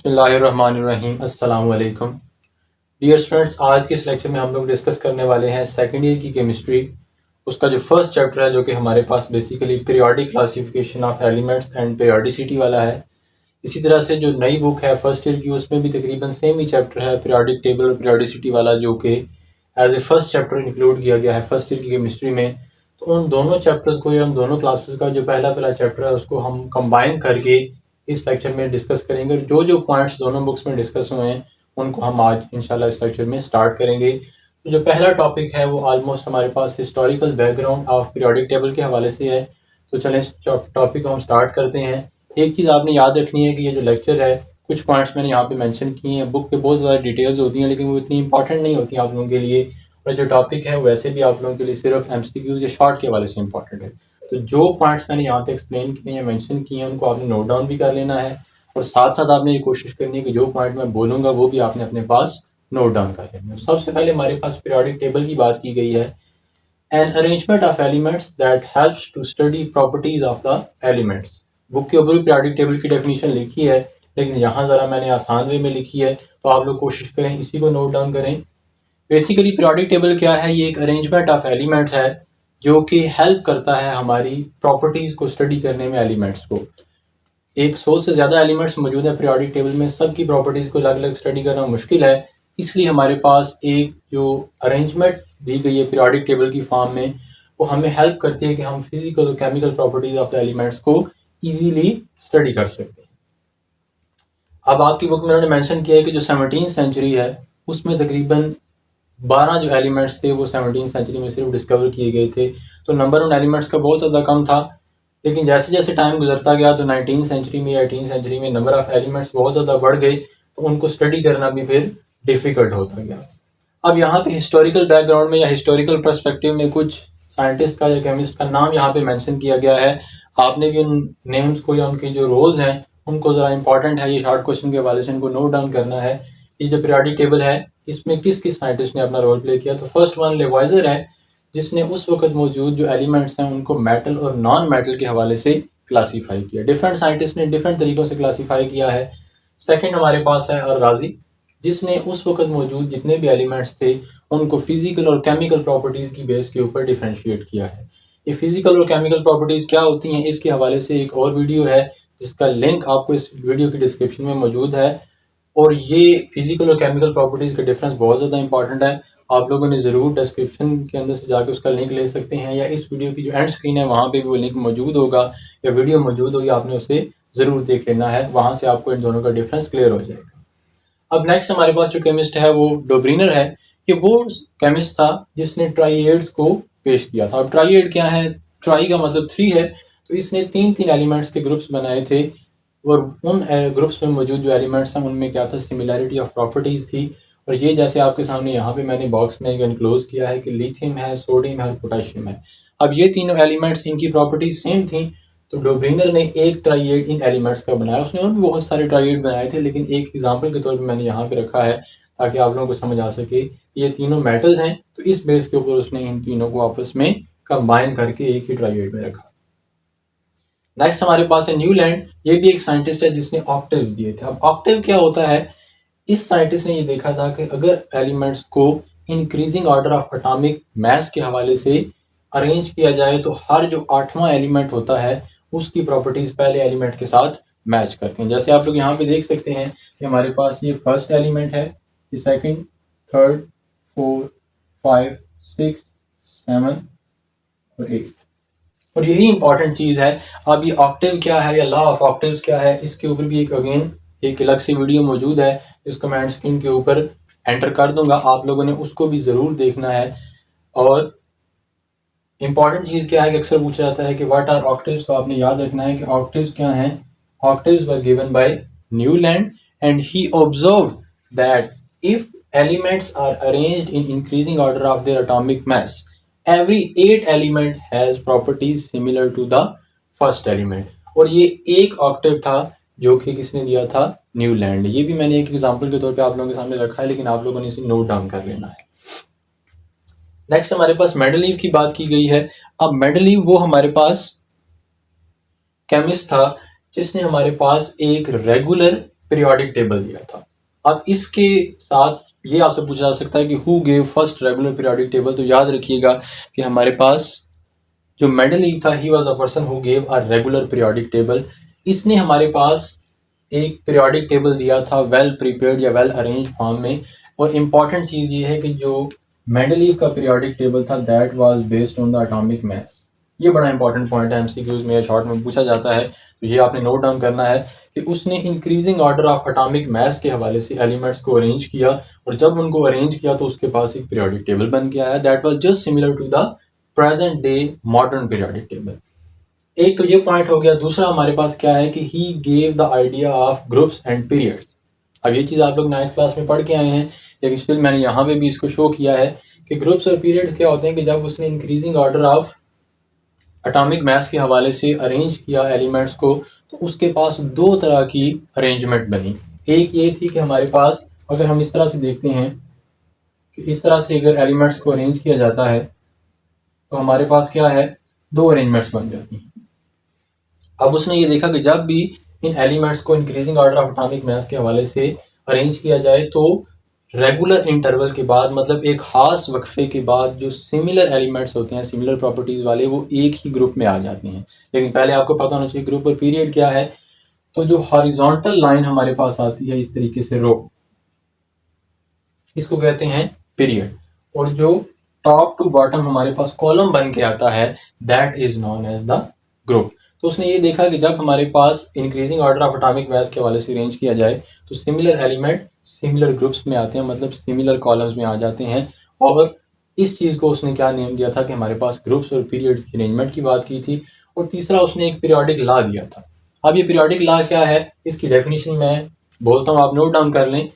बिस्मिल्लाहिर्रहमानिर्रहीम। अस्सलाम वालेकुम डियर स्टूडेंट्स, आज के इस लेक्चर में हम लोग डिस्कस करने वाले हैं सेकेंड ईयर की केमिस्ट्री। उसका जो फर्स्ट चैप्टर है जो कि हमारे पास basically periodic classification of elements and periodicity वाला है। इसी तरह से जो नई बुक है फर्स्ट ईयर की उसमें भी तकरीबन सेम ही चैप्टर है पीरियोडिक टेबल और पीरियोडिसिटी वाला, जो कि as a first chapter include किया गया है फर्स्ट ईयर की केमिस्ट्री में। तो उन दोनों चैप्टर्स को या उन दोनों क्लासेस का जो पहला पहला चैप्टर है उसको हम कंबाइन करके इस लेक्चर में डिस्कस करेंगे। और जो जो पॉइंट्स दोनों बुक्स में डिस्कस हुए हैं उनको हम आज इंशाल्लाह इस लेक्चर में स्टार्ट करेंगे। तो जो पहला टॉपिक है वो ऑलमोस्ट हमारे पास historical background of periodic table के हवाले से है। तो चलें इस टॉपिक को हम स्टार्ट करते हैं। एक चीज़ आपने याद रखनी है कि ये जो लेक्चर है कुछ पॉइंट्स मैंने यहाँ पे मेंशन किए हैं। बुक पे बहुत ज़्यादा डिटेल्स होती हैं लेकिन वो इतनी इंपॉर्टेंट नहीं होती आप लोगों के लिए, और जो टॉपिक है वैसे भी आप लोगों के लिए सिर्फ एमसीक्यूज या शॉर्ट के हवाले से इंपॉर्टेंट है। तो जो पॉइंट्स मैंने यहाँ पे एक्सप्लेन किए हैं मेंशन किए हैं उनको आपने नोट डाउन भी कर लेना है, और साथ साथ आपने ये कोशिश करनी है कि जो पॉइंट मैं बोलूँगा वो भी आपने अपने पास नोट डाउन कर लेना है। सबसे पहले हमारे पास पीरियोडिक टेबल की बात की गई है। An arrangement of elements that helps to study properties of the elements. Book के ऊपर पीरियोडिक टेबल की डेफिनेशन लिखी है लेकिन यहाँ ज़रा मैंने आसान वे में लिखी है, तो आप लोग कोशिश करें इसी को नोट डाउन करें। बेसिकली पीरियोडिक टेबल क्या है? ये एक अरेंजमेंट ऑफ एलिमेंट्स है जो कि हेल्प करता है हमारी प्रॉपर्टीज को स्टडी करने में। एलिमेंट्स को 100 से ज़्यादा एलिमेंट्स मौजूद है पीरियोडिक टेबल में, सबकी प्रॉपर्टीज को अलग अलग स्टडी करना मुश्किल है, इसलिए हमारे पास एक जो अरेंजमेंट दी गई है पीरियोडिक टेबल की फॉर्म में वो हमें हेल्प करती है कि हम फिजिकल और chemical properties of the elements को इजीली स्टडी कर सकते हैं। अब आपकी बुक में उन्होंने मेंशन किया है कि जो 17वीं सेंचुरी है उसमें तकरीबन 12 जो एलिमेंट्स थे वो 17वीं सेंचुरी में सिर्फ डिस्कवर किए गए थे। तो नंबर उन एलिमेंट्स का बहुत ज़्यादा कम था, लेकिन जैसे जैसे टाइम गुजरता गया तो 19वीं सेंचुरी में या 18वीं सेंचुरी में नंबर ऑफ एलिमेंट्स बहुत ज़्यादा बढ़ गए, तो उनको स्टडी करना भी फिर डिफ़िकल्ट होता गया। अब यहाँ पे हिस्टोरिकल बैकग्राउंड में या हिस्टोरिकल पर्सपेक्टिव में कुछ साइंटिस्ट का या केमिस्ट का नाम यहाँ पे मेंशन किया गया है। आपने भी उन नेम्स को या उनके जो रोल्स हैं उनको ज़रा इंपॉर्टेंट है, ये शॉर्ट क्वेश्चन के हवाले से इनको नोट डाउन करना है। ये जो पीरियोडिक टेबल है इसमें किस किस साइंटिस्ट ने अपना रोल प्ले किया। तो फर्स्ट वन लेवाइजर है जिसने उस वक्त मौजूद जो एलिमेंट्स हैं उनको मेटल और नॉन मेटल के हवाले से क्लासीफाई किया। डिफरेंट साइंटिस्ट ने डिफरेंट तरीकों से क्लासीफाई किया है। सेकंड हमारे पास है अल-राज़ी जिसने उस वक्त मौजूद जितने भी एलिमेंट्स थे उनको फिजिकल और केमिकल प्रॉपर्टीज़ की बेस के ऊपर डिफ्रेंशिएट किया है। ये फिजिकल और केमिकल प्रॉपर्टीज़ क्या होती हैं इसके हवाले से एक और वीडियो है जिसका लिंक आपको इस वीडियो की डिस्क्रिप्शन में मौजूद है। और ये फिजिकल और केमिकल प्रॉपर्टीज़ का डिफरेंस बहुत ज़्यादा इंपॉर्टेंट है, आप लोगों ने ज़रूर डिस्क्रिप्शन के अंदर से जाकर उसका लिंक ले सकते हैं, या इस वीडियो की जो एंड स्क्रीन है वहाँ पे भी वो लिंक मौजूद होगा या वीडियो मौजूद होगी, आपने उसे ज़रूर देख लेना है, वहाँ से आपको इन दोनों का डिफरेंस क्लियर हो जाएगा। अब नेक्स्ट हमारे पास जो केमिस्ट है वो डोब्रीनर है, कि वो केमिस्ट था जिसने ट्राइएड्स को पेश किया था। अब ट्राइएड क्या है? ट्राई का मतलब 3 है, तो इसने 3 एलिमेंट्स के ग्रुप्स बनाए थे और उन ग्रुप्स में मौजूद जो एलिमेंट्स हैं उनमें क्या था? सिमिलैरिटी ऑफ प्रॉपर्टीज़ थी। और ये जैसे आपके सामने यहाँ पे मैंने बॉक्स में इनक्लोज किया है कि लिथियम है, सोडियम है और पोटेशियम है। अब ये तीनों एलिमेंट्स इनकी प्रॉपर्टीज सेम थी, तो डोब्रीनर ने एक ट्राइएड इन एलिमेंट्स का बनाया। उसने और भी बहुत सारे ट्राइएड बनाए थे लेकिन एक एग्जाम्पल के तौर पर मैंने यहाँ पे रखा है ताकि आप लोगों को समझ आ सके ये तीनों मेटल्स हैं, तो इस बेस के ऊपर उसने इन तीनों को आपस में कंबाइन करके एक ही ट्राइएड में रखा। नेक्स्ट हमारे पास है न्यूलैंड, ये भी एक साइंटिस्ट है जिसने ऑक्टेव दिए थे। अब ऑक्टेव क्या होता है? इस साइंटिस्ट ने ये देखा था कि अगर एलिमेंट्स को increasing order of atomic mass के हवाले से अरेंज किया जाए तो हर जो 8वां एलिमेंट होता है उसकी प्रॉपर्टीज पहले एलिमेंट के साथ मैच करते हैं। जैसे आप लोग यहाँ पे देख सकते हैं कि हमारे पास ये फर्स्ट एलिमेंट है, ये सेकंड, थर्ड, 4, 5, 6, 7 और 8, और यही इंपॉर्टेंट चीज़ है। अब ये ऑक्टेव क्या है या लॉ ऑफ ऑक्टेव्स क्या है इसके ऊपर भी एक अगेन एक अलग सी वीडियो मौजूद है जिसको मैं स्क्रीन के ऊपर एंटर कर दूंगा, आप लोगों ने उसको भी ज़रूर देखना है। और इम्पॉर्टेंट चीज़ क्या है कि अक्सर पूछा जाता है कि व्हाट आर ऑक्टेव्स, तो आपने याद रखना है कि ऑक्टेव्स क्या हैं। Octaves were given by Newland and he observed that if elements are arranged in increasing order of their atomic mass every 8 element has properties similar to the first element। और ये एक ऑक्टेव था जो कि किसने दिया था? न्यूलैंड। ये भी मैंने एक एग्जांपल के तौर पे आप लोगों के सामने रखा है लेकिन आप लोगों ने इसे नोट डाउन कर लेना है। नेक्स्ट हमारे पास मेंडलीव की बात की गई है। अब मेंडलीव वो हमारे पास केमिस्ट था जिसने हमारे पास एक रेगुलर पीरियोडिक टेबल दिया था। अब इसके साथ ये आपसे पूछा जा सकता है कि who gave first regular periodic table. तो याद रखिएगा कि हमारे पास जो मेंडेलीव था, he was a person who gave a regular periodic table. इसने हमारे पास एक पीरियोडिक टेबल दिया था वेल प्रिपेयर्ड या वेल अरेंज फॉर्म में। और इम्पॉर्टेंट चीज़ ये है कि जो मेंडेलीव का पीरियोडिक टेबल था that was based on the atomic mass. ये बड़ा इंपॉर्टेंट पॉइंट है, एमसीक्यूज में या शॉर्ट में पूछा जाता है, तो ये आपने नोट डाउन करना है कि उसने increasing order of atomic mass के हवाले से एलिमेंट्स को अरेंज किया, और जब उनको अरेंज किया तो उसके पास एक पीरियोडिक टेबल बन के आया that was just similar to the present day modern periodic table. एक तो ये पॉइंट हो गया। दूसरा हमारे पास क्या है कि he gave the idea of groups and periods. अब ये चीज़ आप लोग 9th क्लास में पढ़ के आए हैं, लेकिन स्टिल मैंने यहाँ पे भी इसको शो किया है कि ग्रुप्स और पीरियड्स क्या होते हैं कि जब उसने increasing order of atomic mass के हवाले से अरेंज किया एलिमेंट्स को, तो उसके पास दो तरह की अरेंजमेंट बनी। एक ये थी कि हमारे पास, अगर हम इस तरह से देखते हैं कि इस तरह से अगर एलिमेंट्स को अरेंज किया जाता है तो हमारे पास क्या है, दो अरेंजमेंट्स बन जाती हैं। अब उसने ये देखा कि जब भी इन एलिमेंट्स को increasing order of atomic mass के हवाले से अरेंज किया जाए तो रेगुलर इंटरवल के बाद, मतलब एक खास वक्फे के बाद, जो सिमिलर एलिमेंट्स होते हैं, सिमिलर प्रॉपर्टीज वाले, वो एक ही ग्रुप में आ जाते हैं। लेकिन पहले आपको पता होना चाहिए ग्रुप और पीरियड क्या है। तो जो हॉरिजॉन्टल लाइन हमारे पास आती है इस तरीके से रो, इसको कहते हैं पीरियड। और जो टॉप टू बॉटम हमारे पास कॉलम बन के आता है that is known as the group. तो उसने ये देखा कि जब हमारे पास increasing order of atomic mass के हवाले से अरेंज किया जाए तो सिमिलर एलिमेंट सिमिलर ग्रुप्स में आते हैं, मतलब सिमिलर कॉलम्स में आ जाते हैं। और इस चीज़ को उसने क्या नेम दिया था कि हमारे पास ग्रुप्स और पीरियड्स की अरेंजमेंट की बात की थी। और तीसरा उसने एक पीरियोडिक लॉ दिया था। अब ये पीरियोडिक लॉ क्या है, इसकी डेफिनेशन मैं बोलता हूँ, आप नोट डाउन कर लें।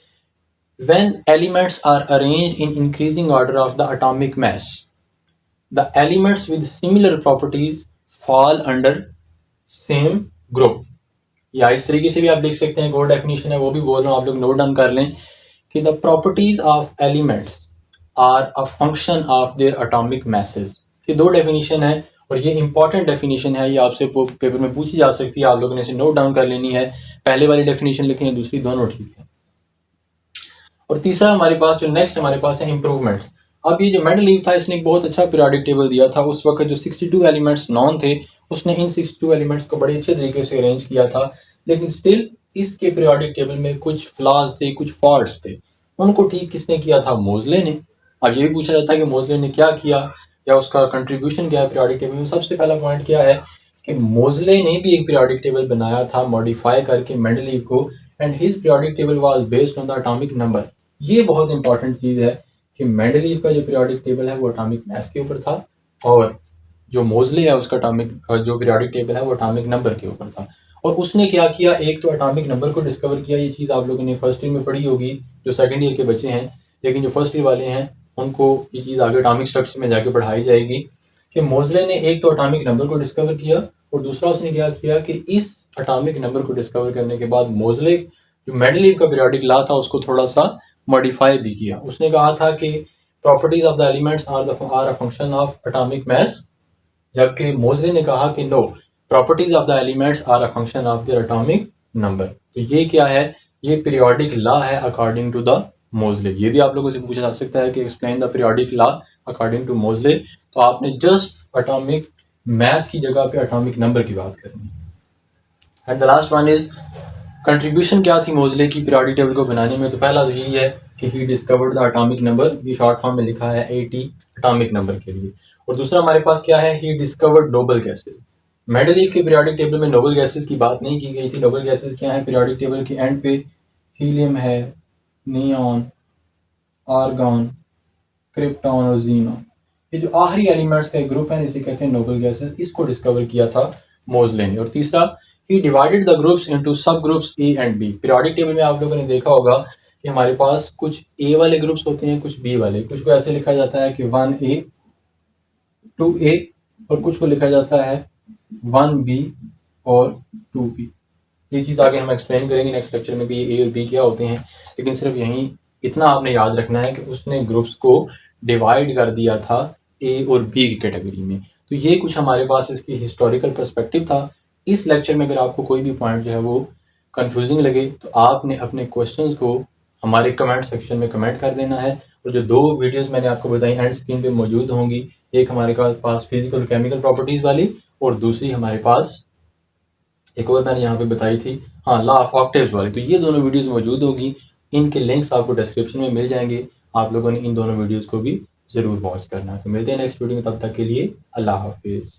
When elements are arranged in increasing order of the atomic mass, the elements with similar properties fall under same group। या इस तरीके से भी आप लिख सकते हैं, एक और डेफिनेशन है वो भी बोल रहा हूँ, आप लोग नोट डाउन कर लें कि the properties of elements are a function of their atomic masses। ये दो डेफिनेशन है और ये इंपॉर्टेंट डेफिनेशन है, ये आपसे पेपर में पूछी जा सकती है, आप लोगों ने इसे नोट डाउन कर लेनी है। पहले वाली डेफिनेशन लिखें, दूसरी दोनों ठीक है। और तीसरा हमारे पास जो नेक्स्ट हमारे पास है इंप्रूवमेंट्स। अब ये जो मेंडेलीव था इसने एक बहुत अच्छा पीरियोडिक टेबल दिया था। उस वक्त जो 62 एलिमेंट्स नॉन थे, उसने इन 62 एलिमेंट्स को बड़े अच्छे तरीके से अरेंज किया था, लेकिन स्टिल इसके पीरियोडिक टेबल में कुछ फ्लॉज थे, कुछ फॉल्ट्स थे। उनको ठीक किसने किया था, मोजले ने। अब ये भी पूछा जाता है कि मोजले ने क्या किया या उसका कंट्रीब्यूशन क्या है पीरियोडिक टेबल में। सबसे पहला पॉइंट क्या है कि मोजले ने भी एक पीरियोडिक टेबल बनाया था मॉडिफाई करके मेंडेलीव को, and his periodic table was based on the atomic number. ये बहुत इंपॉर्टेंट चीज़ है कि मेंडेलीव का जो पीरियोडिक टेबल है वो एटॉमिक मास के ऊपर था, और जो मोजले है उसका जो पीरियोडिक टेबल है वो एटॉमिक नंबर के ऊपर था। और उसने क्या किया, एक तो एटॉमिक नंबर को डिस्कवर किया। ये चीज़ आप लोगों ने फर्स्ट ईयर में पढ़ी होगी जो सेकंड ईयर के बच्चे हैं, लेकिन जो फर्स्ट ईयर वाले हैं उनको ये चीज़ आगे एटॉमिक स्ट्रक्चर में जाके पढ़ाई जाएगी कि मोजले ने एक तो एटॉमिक नंबर को डिस्कवर किया, और दूसरा उसने क्या किया कि इस एटॉमिक नंबर को डिस्कवर करने के बाद मोजले जो मेंडेलीव का पीरियोडिक लॉ था उसको थोड़ा सा मॉडिफाई भी किया। उसने कहा था कि properties of the elements are a function of atomic mass, जबकि मोजले ने कहा कि no, properties of the elements are a function of their atomic number. तो ये क्या है, ये पीरियोडिक लॉ है अकॉर्डिंग टू द मोजले। ये भी आप लोगों से पूछा जा सकता है कि explain the periodic law according to Moseley. तो आपने जस्ट एटॉमिक मास की जगह पे एटॉमिक नंबर की बात करनी है। And the last one is contribution क्या थी मोजले की पीरियोडिक टेबल को बनाने में। तो पहला तो यही है कि he discovered the atomic number, ये शॉर्ट फॉर्म में लिखा है 80 एटॉमिक नंबर के लिए। और दूसरा हमारे पास क्या है, he discovered noble gases. Mendeleev के पीरियोडिक टेबल में नोबल गैसेस की बात नहीं की गई थी। नोबल गैसेस क्या है, पीरियोडिक टेबल के एंड पे हीलियम है, नियॉन, आर्गॉन, क्रिप्टॉन और जीनॉन। ये जो आखिरी एलिमेंट्स का एक ग्रुप है इसे कहते हैं नोबल गैसेस। इसको डिस्कवर किया था मोजले ने। और तीसरा, he divided the groups into subgroups A and B। Periodic table में आप लोगों ने देखा होगा कि हमारे पास कुछ A वाले ग्रुप्स होते हैं, कुछ B वाले। कुछ को ऐसे लिखा जाता है कि 1A 2A, और कुछ को लिखा जाता है 1B और 2B। ये चीज़ आगे हम एक्सप्लेन करेंगे नेक्स्ट लेक्चर में भी A और B क्या होते हैं, लेकिन सिर्फ यहीं इतना आपने याद रखना है कि उसने ग्रुप्स को डिवाइड कर दिया था A और B की कैटेगरी में। तो ये कुछ हमारे पास इसकी हिस्टोरिकल पर्सपेक्टिव था। इस लेक्चर में अगर आपको कोई भी पॉइंट जो है वो कंफ्यूजिंग लगे तो आपने अपने क्वेश्चंस को हमारे कमेंट सेक्शन में कमेंट कर देना है। और जो 2 वीडियोस मैंने आपको बताई एंड स्क्रीन पे मौजूद होंगी, एक हमारे पास फिजिकल केमिकल प्रॉपर्टीज वाली और दूसरी हमारे पास एक और मैंने यहाँ पे बताई थी, हाँ, लॉ ऑफ ऑक्टेव्स वाली। तो ये दोनों वीडियोस मौजूद होगी, इनके लिंक्स आपको डिस्क्रिप्शन में मिल जाएंगे। आप लोगों ने इन दोनों वीडियोस को भी ज़रूर वॉच करना है। तो मिलते हैं नेक्स्ट वीडियो में, तब तक के लिए अल्लाह हाफिज़।